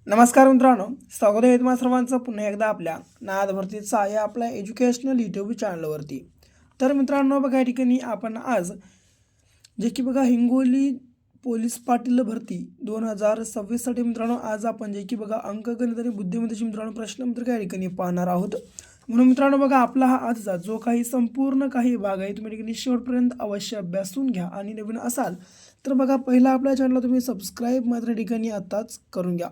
नमस्कार मित्रांनो, स्वागत आहे तुम्हा सर्वांचं पुन्हा एकदा आपल्या नाद भरतीचा या आपल्या एज्युकेशनल यूट्यूब चॅनलवरती। तर मित्रांनो बघा, या ठिकाणी आपण आज जे की बघा हिंगोली पोलीस पाटील भरती 2026 साठी मित्रांनो आज आपण जे की बघा अंकगणित आणि बुद्धिमत्तेचे मित्रांनो प्रश्नपत्रिका या ठिकाणी पाहणार आहोत। म्हणून मित्रांनो बघा, आपला हा आजचा जो काही संपूर्ण काही भाग आहे तुम्ही ठिकाणी शेवटपर्यंत अवश्य अभ्यासून घ्या आणि नवीन असाल तर बघा पहिला आपल्या चॅनलला तुम्ही सबस्क्राईब मात्र ठिकाणी आताच करून घ्या।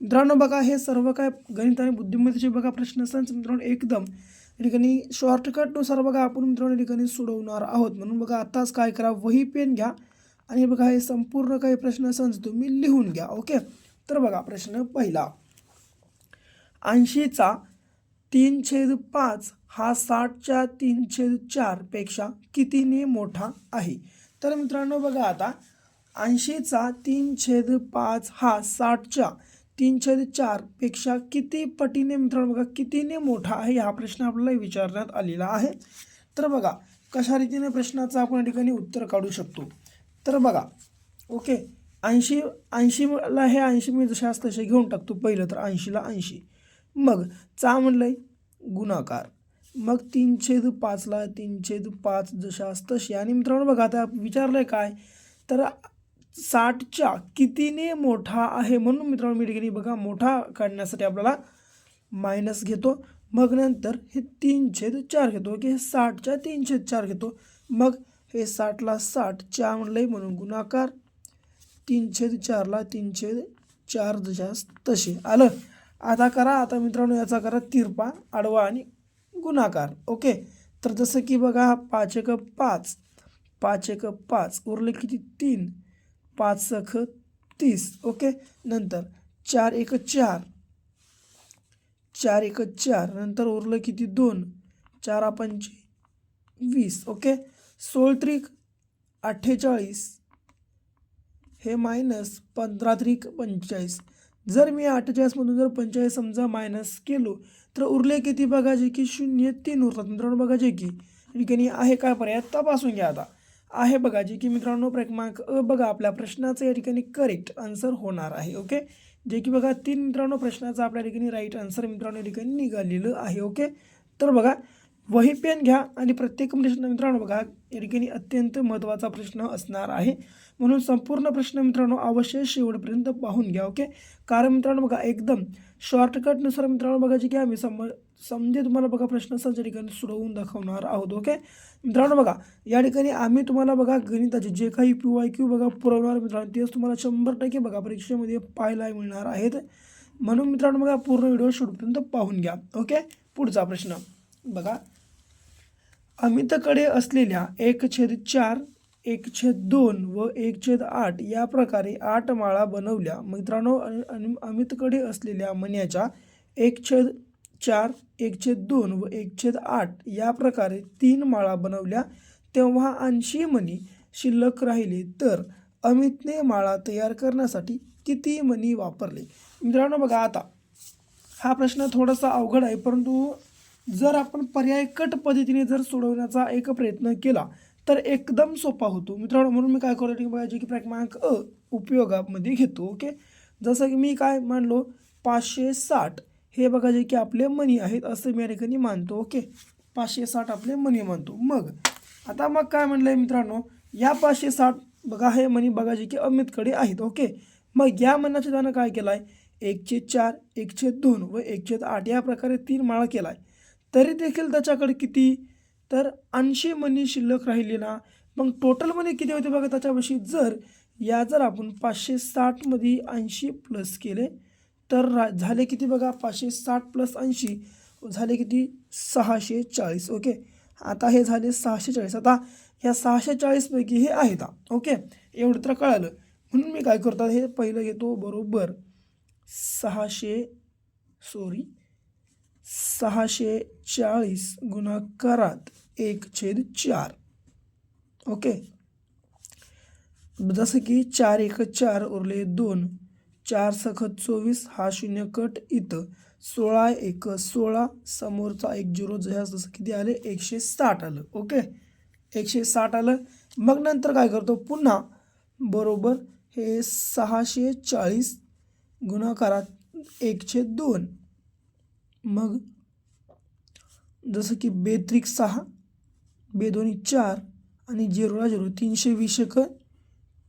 मित्रांनो बघा, हे सर्व काय गणित आणि बुद्धिमत्तेचे बघा प्रश्न असतात मित्रांनो एकदम या ठिकाणी शॉर्टकटनुसार बघा आपण मित्रांनो या ठिकाणी सोडवणार आहोत। म्हणून बघा आताच काय करा, वही पेन घ्या आणि बघा हे संपूर्ण काही प्रश्न असतात तुम्ही लिहून घ्या। ओके, तर बघा प्रश्न पहिला, 80चा 3/5 हा 60च्या 3/4 पेक्षा कितीने मोठा आहे? तर मित्रांनो बघा, आता 80चा 3/5 हा 60च्या 3/4 पेक्षा किती पटीने मित्रांनो बघा कितीने मोठा आहे, हा प्रश्न आपल्याला विचारण्यात आलेला आहे। तर बघा कशा रीतीने प्रश्नाचं आपण या ठिकाणी उत्तर काढू शकतो। तर बघा ओके, 80ला हे 80 मी जशास तसे घेऊन टाकतो। पहिलं तर 80ला 80, मग चा म्हणलंय गुणाकार, मग 3/5ला 3/5 जशास तसे, आणि मित्रांनो बघा आता विचारलंय काय, तर 60च्या कितीने मोठा आहे, म्हणून मित्रांनो मी ठिकाणी बघा मोठा काढण्यासाठी आपल्याला मायनस घेतो, मग नंतर हे 3/4 घेतो। ओके, 60च्या 3/4 घेतो, मग हे 60ला 60 म्हणलंय म्हणून गुणाकार, 3/4ला 3/4 जशास तसे आलं। आता करा, आता मित्रांनो याचा करा तिरपा आडवा आणि गुणाकार। ओके, तर जसं की बघा 5 × 5, 5 × 5 उरले किती 3, 5 × 30। ओके, नंतर 4 × 4, 4 × 4 नंतर उरलं किती 2, 4 × 5 20। ओके, 16 त्रिक 48 हे मायनस 15 त्रिक 45। जर मी 48मधून जर 45 समजा मायनस केलो तर उरले किती बघा, जे की 0 3 उरतात मित्रांनो। बघा जे की ठिकाणी आहे काय पर्याय तपासून घ्या। आता आहे बघा जे की मित्रांनो क्रमांक अ बघा आपल्या प्रश्नाचं या ठिकाणी करेक्ट आन्सर होणार आहे। ओके, जे की बघा 3 मित्रांनो प्रश्नाचा आपल्या ठिकाणी राईट आन्सर मित्रांनो या ठिकाणी निघालेलं आहे। ओके, तर बघा वही पेन घ्या आणि प्रत्येक प्रश्न मित्रांनो बघा या ठिकाणी अत्यंत महत्त्वाचा प्रश्न असणार आहे, म्हणून संपूर्ण प्रश्न मित्रांनो अवश्य शेवटपर्यंत पाहून घ्या। ओके, कारण मित्रांनो बघा एकदम शॉर्टकटनुसार मित्रांनो बघा जे की आम्ही समजे तुम्हाला बघा प्रश्न या ठिकाणी सोडवून दाखवणार आहोत। ओके मित्रांनो बघा, या ठिकाणी आम्ही तुम्हाला बघा गणिताचे जे काही PYQ बघा पुरवणार मित्रांनो तेच तुम्हाला 100% बघा परीक्षेमध्ये पाहायला मिळणार आहेत, म्हणून मित्रांनो बघा पूर्ण व्हिडिओ शेवटपर्यंत पाहून घ्या। ओके, पुढचा प्रश्न बघा, अमितकडे असलेल्या 1/4, 1/2 व 1/8 या प्रकारे 8 माळा बनवल्या। मित्रांनो अमितकडे असलेल्या मण्याच्या 1/4, 1/2 व 1/8 या प्रकारे 3 माळा बनवल्या, तेव्हा 80 मणी शिल्लक राहिले तर अमितने माळा तयार करण्यासाठी किती मणी वापरले? मित्रांनो बघा, आता हा प्रश्न थोडासा अवघड आहे, परंतु जर आपण पर्याय कट पद्धतीने जर सोडवण्याचा एक प्रयत्न केला तर एकदम सोपा होतो मित्रांनो। म्हणून मी काय करतो बघा, जे की क्रमांक अ उपयोगामध्ये घेतो। ओके, जसं की मी काय मानलो 560 हे बघा जे की आपले मणी आहेत असं मी या ठिकाणी मानतो। ओके, 560 आपले मणी मानतो। मग आता मग काय म्हणलंय मित्रांनो, या 560 बघा हे मणी बघा जे की अमितकडे आहेत। ओके, मग या मनाच्या त्यानं काय केलाय 1/4, 1/2 व 1/8 या प्रकारे 3 माळा केलाय, तरी देखील त्याच्याकडे किती तर 80 मणी शिल्लक राहिले ना। मग टोटल मनी किती होते बघा त्याच्यापाशी, जर आपण 560 मध्ये 80 प्लस केले तर झाले किती बघा, 560 + 80 झाले किती 640। ओके, आता हे झाले 640। आता ह्या 640 पैकी हे आहेत। ओके, एवढं तर कळालं, म्हणून मी काय करतो हे पहिलं घेतो बरोबर 640 गुणाकारात 1/4। ओके, जसं की 4 × 4 उरले 2, 4 × 24 हा 0 कट इथं, 16 × 16 समोरचा 1 0 जसं किती आले 160 आलं। ओके, 160 आलं, मग नंतर काय करतो पुन्हा बरोबर हे 640 गुणाकारात 1/2. मग जसं की 2 6 2 4 आणि 0 0 320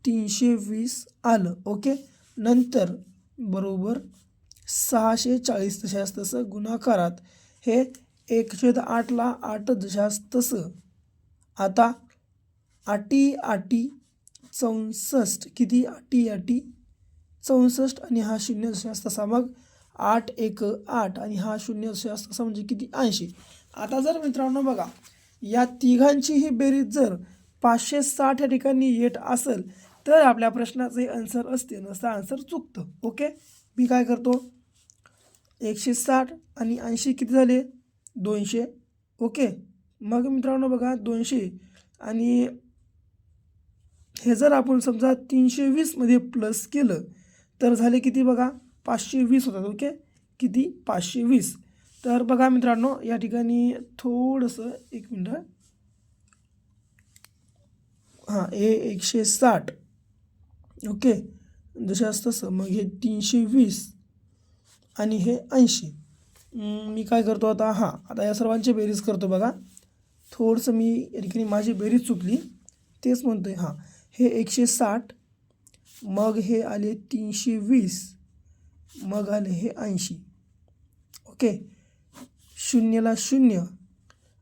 320 आलं. ओके. नंतर बरोबर 640 जशास तसं गुणाकारात हे 1/8ला 8 जशास तसं. आता 8 64 किती 8 64 आणि हा 0 जशास तसा. मग 8 1 8 आणि हा 0 जशास तसा म्हणजे किती 80. आता जर मित्रांनो बघा या तिघांचीही बेरीज जर 560 या ठिकाणी येत असेल तर आपल्या प्रश्नाचे आन्सर असते, नसतं आन्सर चुकतं. ओके. मी काय करतो 160 आणि 80 किती झाले 200. ओके. मग मित्रांनो बघा 200 आणि हे जर आपण समजा 320 मध्ये प्लस केलं तर झाले किती बघा 520 होतात. ओके. किती 520. तर बघा मित्रांनो या ठिकाणी थोडंसं एक मिनटं हां हे 160 ओके जशास तसं. मग हे 320 आणि हे 80. मी काय करतो आता या सर्वांची बेरीज करतो बघा. थोडंसं मी या ठिकाणी माझी बेरीज चुकली तेच म्हणतोय. हे 160 मग हे आले 320 मग आले हे 80. ओके. 0ला 0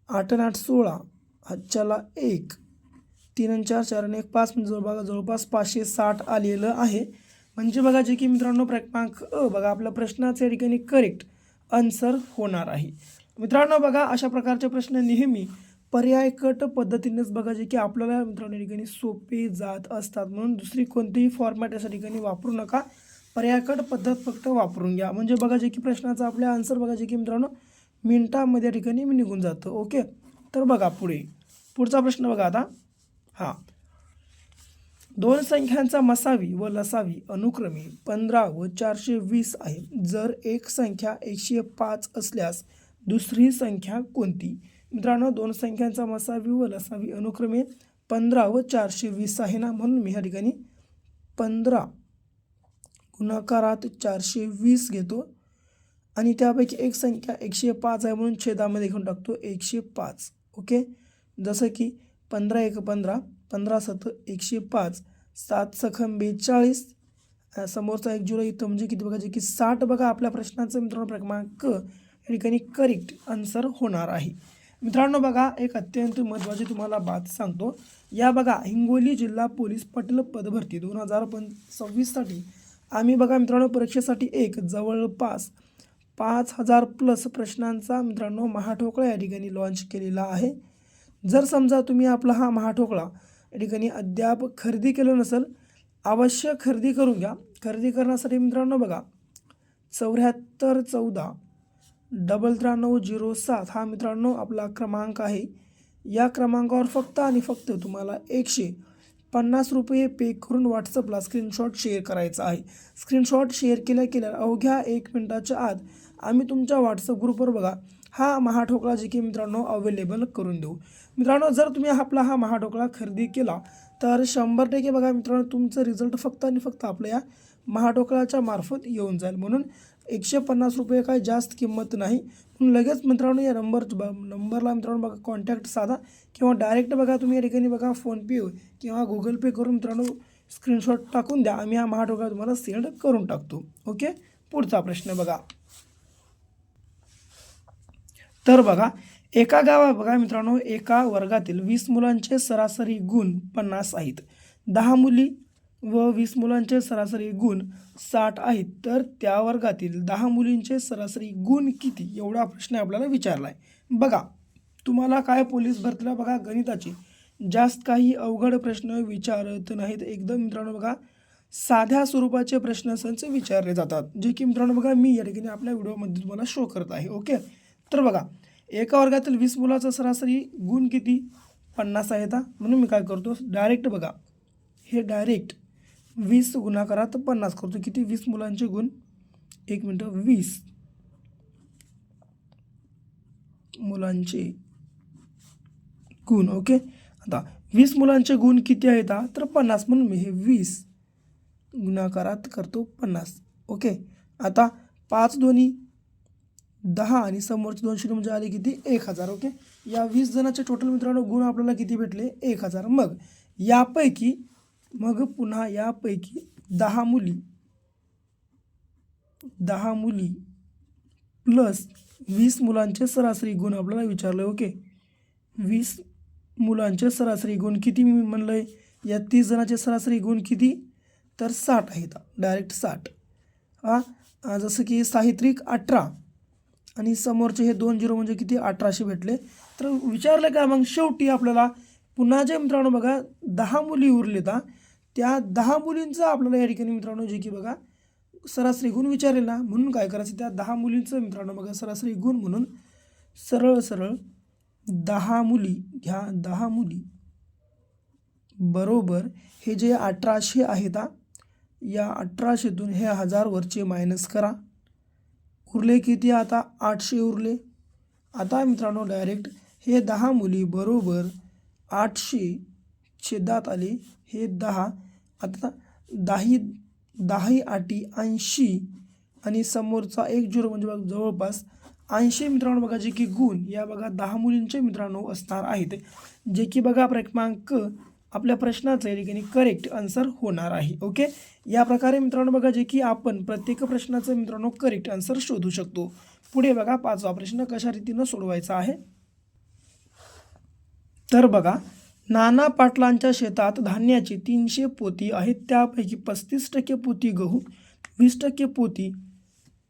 8 आणि 8 16 हातच्याला 1 3 आणि 4 4 आणि 1 5 म्हणजे बघा जवळपास 560 आलेलं आहे. म्हणजे बघा जे की मित्रांनो क्रमांक बघा आपल्या प्रश्नाचे या ठिकाणी करेक्ट आन्सर होणार आहे. मित्रांनो बघा अशा प्रकारचे प्रश्न नेहमी पर्याय कट पद्धतीनेच बघा जे की आपल्याला मित्रांनो या ठिकाणी सोपे जात असतात. म्हणून दुसरी कोणतीही फॉर्मॅट या ठिकाणी वापरू नका. पर्याय कट पद्धत फक्त वापरून घ्या. म्हणजे बघा जे की प्रश्नाचा आपल्या आन्सर बघा जे की मित्रांनो मिनिटामध्ये या ठिकाणी निघून जातं. ओके. तर बघा पुढचा प्रश्न बघा आता. दोन संख्यांचा मसावी व लसावी अनुक्रमे 15 व 420 आहे. जर एक संख्या 105 असल्यास दुसरी संख्या कोणती? मित्रांनो दोन संख्यांचा मसावी व लसावी अनुक्रमे 15 व 420 आहे ना. म्हणून मी ह्या ठिकाणी 15 गुणाकारात 420 घेतो आणि त्यापैकी एक संख्या 105 आहे म्हणून छेदामध्ये घेऊन टाकतो 105. ओके. जसं की 15 1 15 15 7 105 7 सखम 42 समोरचा 1 0 इथं म्हणजे किती बघा जे की 60. बघा आपल्या प्रश्नाचं मित्रांनो क्रमांक या ठिकाणी करेक्ट आन्सर होणार आहे. मित्रांनो बघा एक अत्यंत महत्त्वाची तुम्हाला बात सांगतो. या बघा हिंगोली जिल्हा पोलीस पाटील पदभरती 2026साठी आम्ही बघा मित्रांनो परीक्षेसाठी एक जवळपास 5000 प्लस प्रश्नांचा मित्रांनो महाठोकळा या ठिकाणी लॉन्च केलेला आहे. जर समजा तुम्ही आपला हा महाठोकळा या ठिकाणी अद्याप खरेदी केलं नसेल अवश्य खरेदी करून घ्या. खरेदी करण्यासाठी मित्रांनो बघा 74 14 93 07 हा मित्रांनो आपला क्रमांक आहे. या क्रमांकावर फक्त आणि फक्त तुम्हाला 150 रुपये पे करून व्हॉट्सअपला स्क्रीनशॉट शेअर करायचा आहे. स्क्रीनशॉट शेअर केल्या अवघ्या 1 मिनिटाच्या आत आम्ही तुमच्या व्हॉट्सअप ग्रुपवर बघा हा महाठोकळा जे की मित्रांनो अवेलेबल करून देऊ. मित्रांनो जर तुम्ही आपला हा महाठोकळा खरेदी केला तर 100% बघा मित्रांनो तुमचं रिझल्ट फक्त आणि फक्त आपल्या या महाठोकळाच्या मार्फत येऊन जाईल. म्हणून 150 रुपये काय जास्त किंमत नाही. म्हणून लगेच मित्रांनो या नंबरला मित्रांनो बघा कॉन्टॅक्ट साधा किंवा डायरेक्ट बघा तुम्ही या ठिकाणी बघा फोनपे किंवा गुगल पे करून मित्रांनो स्क्रीनशॉट टाकून द्या. आम्ही हा महाठोकळा तुम्हाला सेंड करून टाकतो. ओके. पुढचा प्रश्न बघा. तर बघा एका गावात बघा मित्रांनो एका वर्गातील 20 मुलांचे सरासरी गुण 50 आहेत. 10 मुली व 20 मुलांचे सरासरी गुण 60 आहेत. तर त्या वर्गातील 10 मुलींचे सरासरी गुण किती एवढा प्रश्न आपल्याला विचारला आहे. बघा तुम्हाला काय पोलीस भरतीला बघा गणिताची जास्त काही अवघड प्रश्न विचारत नाहीत. एकदम मित्रांनो बघा साध्या स्वरूपाचे प्रश्न संच विचारले जातात जे की मित्रांनो बघा मी या ठिकाणी आपल्या व्हिडिओमध्ये तुम्हाला शो करत आहे. ओके. तर बघा एका वर्गातील 20 मुलाचा सरासरी गुण किती 50 आहेत. म्हणून मी काय करतो डायरेक्ट बघा हे डायरेक्ट 20 गुणाकारात 50 करतो. किती 20 मुलांचे गुण 1 मिनटं 20 मुलांचे गुण. ओके. आता 20 मुलांचे गुण किती आहेत तर 50 म्हणून मी हे 20 गुणाकारात करतो 50. ओके. आता 5 दोन्ही 10 आणि समोरचे 2 शून्य म्हणजे आले किती 1000. ओके, या 20 जणांचे टोटल मित्रांनो गुण आपल्याला किती भेटले 1000. मग पुन्हा यापैकी 10 मुली प्लस 20 मुलांचे सरासरी गुण आपल्याला विचारले. ओके, 20 मुलांचे सरासरी गुण किती मी म्हणलंय, या 30 जणांचे सरासरी गुण किती, तर 60 आहेत, डायरेक्ट 60. जसं की साहित्रिक 18 आणि समोरचे हे 2 0 म्हणजे किती 1800 भेटले. तर विचारलं का मग शेवटी आपल्याला पुन्हा जे मित्रांनो बघा 10 मुली उरलेत, त्या 10 मुलींचं आपल्याला या ठिकाणी मित्रांनो जे की बघा सरासरी गुण विचारेल ना, म्हणून काय करायचं, त्या 10 मुलींचं मित्रांनो बघा सरासरी गुण म्हणून सरळ 10 मुली घ्या. 10 मुली बरोबर हे जे 1800 आहेत, या 1800तून हे 1000 वरचे मायनस करा. उरले किती, आता 800 उरले. आता मित्रांनो डायरेक्ट हे 10 मुली बरोबर 800 छेदात आले हे 10. आता 10 8 80 आणि समोरचा 1 0 म्हणजे बघा जवळपास 80 मित्रांनो बघा जे की गुण या बघा 10 मुलींचे मित्रांनो असणार आहेत, जे की बघा क्रमांक आपल्या प्रश्नाचं या ठिकाणी करेक्ट आन्सर होणार आहे. ओके, या प्रकारे मित्रांनो बघा जे की आपण प्रत्येक प्रश्नाचं मित्रांनो करेक्ट आन्सर शोधू शकतो. पुढे बघा 5वा प्रश्न कशा रीतीनं सोडवायचा आहे. तर बघा, नाना पाटलांच्या शेतात धान्याची 300 पोती आहेत, त्यापैकी 35% पोती गहू, 20% पोती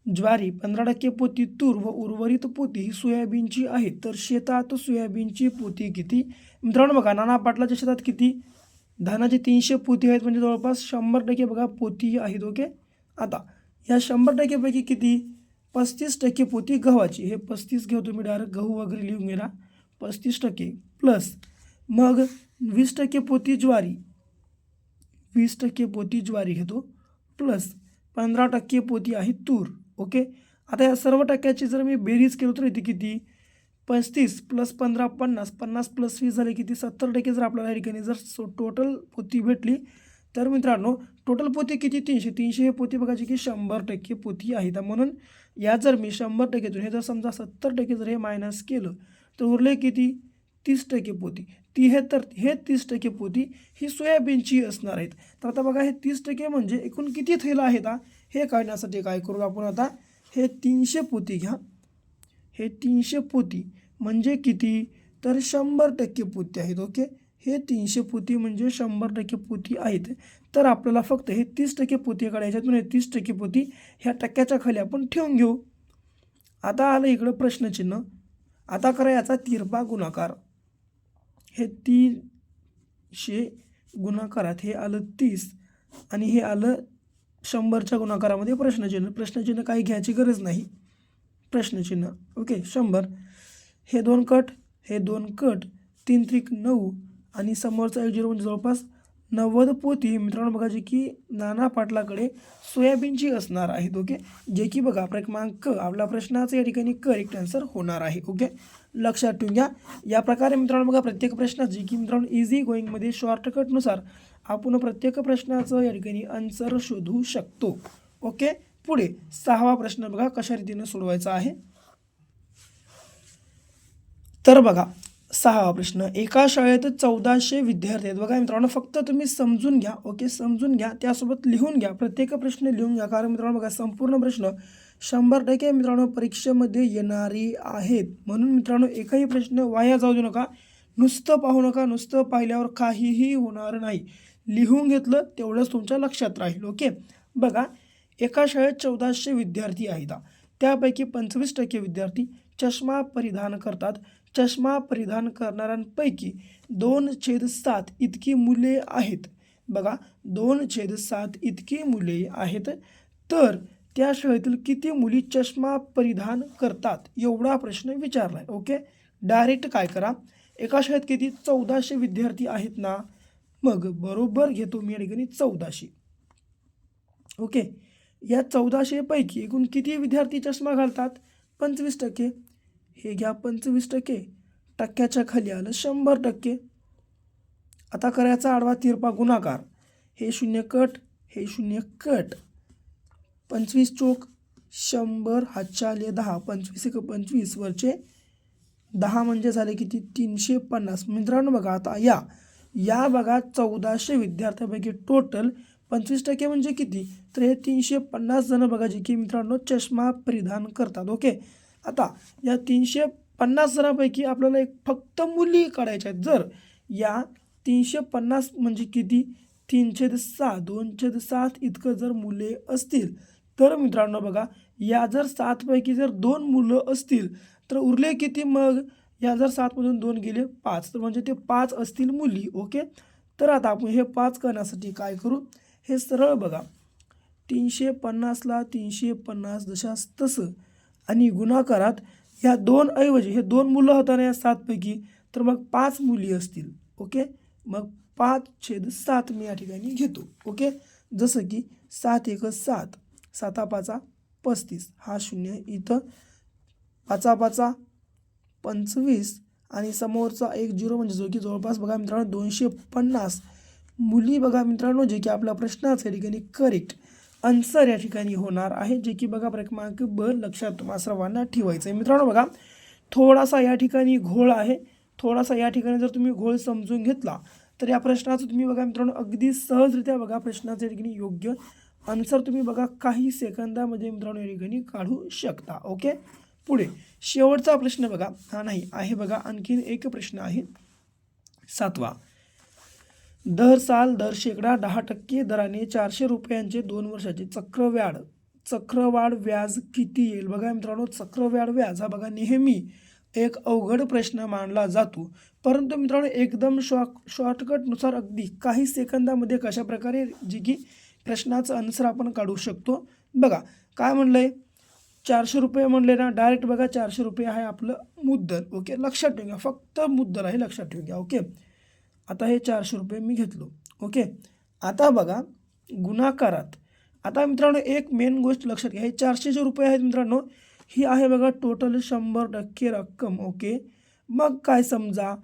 ज्वारी, 15% पोती तूर व उर्वरित पोती ही सोयाबीनची आहे. तर शेतात सोयाबीनची पोती किती. मित्रांनो बघा नाना पाटलाच्या शेतात किती धानाची 300 पोती आहेत, म्हणजे जवळपास 100% बघा पोती आहेत. ओके, आता या 100% पैकी किती 35% पोती गव्हाची, हे 35 घेऊ तुम्ही डायरेक्ट गहू वगैरे लिहून घ्या, 35% प्लस मग 20% पोती ज्वारी, 20% पोती ज्वारी घेतो प्लस 15% पोती आहे तूर. ओके, आता या सर्व टक्क्याची जर मी बेरीज केलो तर इथे किती 35 प्लस 15 50, 50 प्लस 20 झाले किती 70%. जर आपल्याला या ठिकाणी जर टोटल पोती भेटली तर मित्रांनो टोटल पोती किती 300 हे पोती बघायची की 100% पोती आहेत. म्हणून या जर मी 100%तून हे जर समजा 70% जर हे मायनस केलं तर उरले किती 30% पोती. हे 30% पोती ही सोयाबीनची असणार आहेत. तर आता बघा हे 30% म्हणजे एकूण किती थैला आहेत, हे काढण्यासाठी काय करू आपण, आता हे 300 पोती घ्या. हे 300 पोती म्हणजे किती, तर 100% पोती आहेत. ओके, हे 300 पोती म्हणजे 100% पोती आहेत. तर आपल्याला फक्त हे 30% पोती काढायच्यातून हे 30% पोती ह्या टक्क्याच्या खाली आपण ठेवून घेऊ. आता आलं इकडं प्रश्नचिन्ह. आता करा याचा तिरपा गुणाकार. हे 300 गुणाकारात हे आलं 30 आणि हे आलं 100च्या गुणाकारामध्ये प्रश्नचिन्ह काही घ्यायची गरज नाही. प्रश्नचिन्ह ओके 100, हे 2 कट, हे 2 कट, 3 त्रिक 9 आणि समोरचा 1 0 म्हणजे जवळपास 90 पोती मित्रांनो बघा जे की नाना पाटलाकडे सोयाबीनची असणार आहेत. ओके, जे की बघा क्रमांक आपल्या प्रश्नाचं या ठिकाणी करेक्ट आन्सर होणार आहे. ओके, लक्षात ठेवून घ्या. या प्रकारे मित्रांनो बघा प्रत्येक प्रश्नाची की मित्रांनो इझी गोईंगमध्ये शॉर्टकटनुसार आपण प्रत्येक प्रश्नाचं या ठिकाणी आन्सर शोधू शकतो. ओके, पुढे 6वा प्रश्न बघा कशा रीतीने सोडवायचा आहे. तर बघा 6वा प्रश्न, एका शाळेत 1400 विद्यार्थी आहेत. बघा मित्रांनो फक्त तुम्ही समजून घ्या. ओके, समजून घ्या, त्यासोबत लिहून घ्या, प्रत्येक प्रश्न लिहून घ्या, कारण मित्रांनो बघा संपूर्ण प्रश्न 100% मित्रांनो परीक्षेमध्ये येणारी आहेत. म्हणून मित्रांनो एकही प्रश्न वाया जाऊ देऊ नका, नुसतं पाहू नका, नुसतं पाहिल्यावर काहीही होणार नाही. लिहून घेतलं तेवढंच तुमच्या लक्षात राहील. ओके, बघा एका शाळेत 1400 विद्यार्थी आहेत, त्यापैकी 25% विद्यार्थी चष्मा परिधान करतात. चष्मा परिधान करणाऱ्यांपैकी 2/7 इतकी मुले आहेत. बघा 2/7 इतकी मुले आहेत, तर त्या शाळेतील किती मुली चष्मा परिधान करतात, एवढा प्रश्न विचारला आहे. ओके, डायरेक्ट काय करा, एका शाळेत किती 1400 विद्यार्थी आहेत ना, मग बरोबर घेतो मी या ठिकाणी 1400. ओके, या 1400 पैकी एकूण किती विद्यार्थी चष्मा घालतात, 25%. हे घ्या 25%, टक्क्याच्या खाली आलं 100%. आता करायचा आडवा तिरपा गुणाकार. हे 0 कट, हे 0 कट, 25 चोक 100 हातच्या आले 10, 25 एक 25 वरचे 10 म्हणजे झाले किती 350. मित्रांनो बघा आता या बघा 1400 विद्यार्थ्यांपैकी टोटल 25% म्हणजे किती, तर हे 350 जण बघा जे की मित्रांनो चष्मा परिधान करतात. ओके, आता या 350 जणांपैकी आपल्याला फक्त मुली काढायच्या आहेत. जर या 350 म्हणजे किती 3/6 2/7 इतकं जर मुले असतील तर मित्रांनो बघा या जर 7पैकी जर 2 मुलं असतील तर उरले किती, मग या जर 7मधून 2 गेले 5, तर म्हणजे ते 5 असतील मुली. ओके, तर आता आपण हे 5 करण्यासाठी काय करू, हे सरळ बघा 350ला 350 जशास तसं आणि गुणाकारात ह्या 2 ऐवजी हे 2 मुलं होताना या 7पैकी, तर मग 5 मुली असतील. ओके, मग 5/7 मी या ठिकाणी घेतो. ओके, जसं की 7 1 7, 7 5 35, हा 0 इथं 5 5 25 आणि समोरचा 1 0 म्हणजे जो की जवळपास बघा मित्रांनो 250 मुली बघा मित्रांनो, जे की आपल्या प्रश्नाचं या ठिकाणी करेक्ट आन्सर या ठिकाणी होणार आहे, जे की बघा क्रमांक ब लक्षात तुम्हा सर्वांना ठेवायचं आहे. मित्रांनो बघा थोडासा या ठिकाणी घोळ आहे, थोडासा या ठिकाणी जर तुम्ही घोळ समजून घेतला तर या प्रश्नाचं तुम्ही बघा मित्रांनो अगदी सहजरित्या बघा प्रश्नाचं या ठिकाणी योग्य आन्सर तुम्ही बघा काही सेकंदामध्ये मित्रांनो या ठिकाणी काढू शकता. ओके, पुढे शेवटचा प्रश्न बघा, हा नाही आहे बघा आणखीन एक प्रश्न आहे 7वा. दर साल दर शेकडा 10% दराने 400 रुपयांचे 2 वर्षाचे चक्रवाढ व्याज किती येईल. बघा मित्रांनो चक्रवाढ व्याज हा बघा नेहमी एक अवघड प्रश्न मानला जातो, परंतु मित्रांनो एकदम शॉर्टकटनुसार अगदी काही सेकंदामध्ये कशा प्रकारे जे की प्रश्नाचं आन्सर आपण काढू शकतो. बघा काय म्हणलंय 400 रुपये म्हणले ना, डायरेक्ट बघा 400 रुपये आहे आपलं मुद्दल. ओके, लक्षात ठेवूया फक्त मुद्दल आहे, लक्षात ठेवूया. ओके, आता हे 400 रुपये मी घेतलो. ओके, आता बघा गुणाकारात आता मित्रांनो एक मेन गोष्ट लक्षात घ्या, हे 400 रुपये आहेत मित्रांनो, ही आहे बघा टोटल 100% रक्कम. ओके, मग काय समजा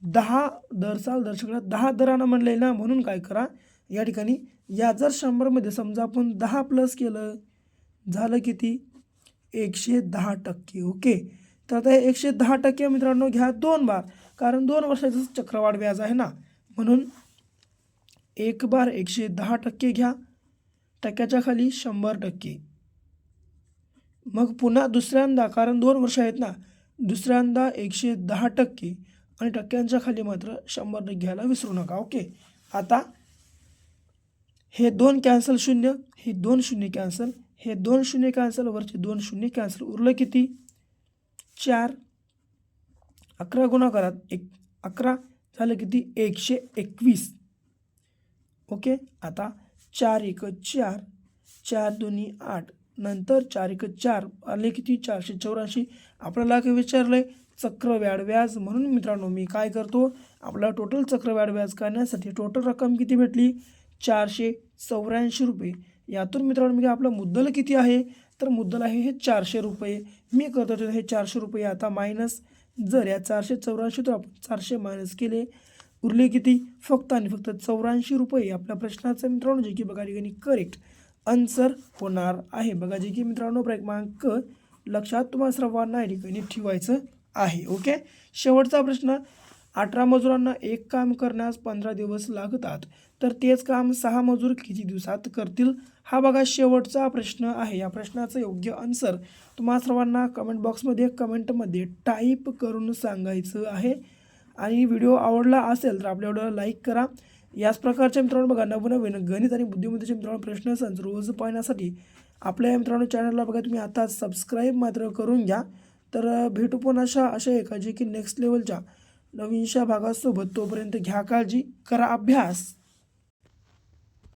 10 दर साल दर शेकडा 10 दरानं म्हणले ना, म्हणून काय करा या ठिकाणी या जर 100मध्ये समजा आपण 10 प्लस केलं झालं किती 110%. ओके, तर आता हे 110% मित्रांनो घ्या 2 बार, कारण 2 वर्षाचं चक्रवाढ व्याज आहे ना, म्हणून 1 बार 110% घ्या, टक्क्याच्या खाली 100%. मग पुन्हा दुसऱ्यांदा, कारण 2 वर्ष आहेत ना, दुसऱ्यांदा 110% आणि टक्क्यांच्या खाली मात्र 100% घ्यायला विसरू नका. ओके, आता हे 2 कॅन्सल 0, हे 2 0 कॅन्सल, हे 2 0 कॅन्सल, वरचे 2 0 कॅन्सल, उरलं किती 4. 11 गुणाकारात 11 झालं किती 121. ओके, आता 4 1 4, 4 2 8, नंतर 4 1 4 आले किती 484. आपल्याला काय विचारलंय चक्रवाढ व्याज, म्हणून मित्रांनो मी काय करतो आपला टोटल चक्रवाढ व्याज काढण्यासाठी टोटल रक्कम किती भेटली 484 रुपये. यातून मित्रांनो मी आपला मुद्दल किती आहे, तर मुद्दल आहे हे 400 रुपये. मी करतो हे 400 रुपये आता मायनस, जर या 484 तर आपण 400 मायनस केले, उरले किती फक्त आणि फक्त 84 रुपये. आपल्या प्रश्नाचं मित्रांनो जे की बघा ठिकाणी करेक्ट आन्सर होणार आहे. बघा जे की मित्रांनो क्रमांक लक्षात तुम्हाला सर्वांना या ठिकाणी ठेवायचं आहे. ओके, शेवटचा प्रश्न 18 मजुरांना एक काम करण्यास 15 दिवस लागतात, तर तेच काम 6 मजूर किती दिवसात करतील. हा बघा शेवटचा प्रश्न आहे. या प्रश्नाचं योग्य आन्सर तुम्हा सर्वांना कमेंट बॉक्समध्ये कमेंटमध्ये टाईप करून सांगायचं आहे. आणि व्हिडिओ आवडला असेल तर आपल्या व्हिडिओला लाईक करा. याच प्रकारच्या मित्रांनो बघा नवनवीन गणित आणि बुद्धिमत्तेचे मित्रांनो प्रश्न संच रोज पाहण्यासाठी आपल्या मित्रांनो चॅनलला बघा तुम्ही आता सबस्क्राईब मात्र करून घ्या. तर भेटू पण अशा एका जे की नेक्स्ट लेवलच्या नवीनशा भागासोबत. तोपर्यंत घ्या काळजी, करा अभ्यास.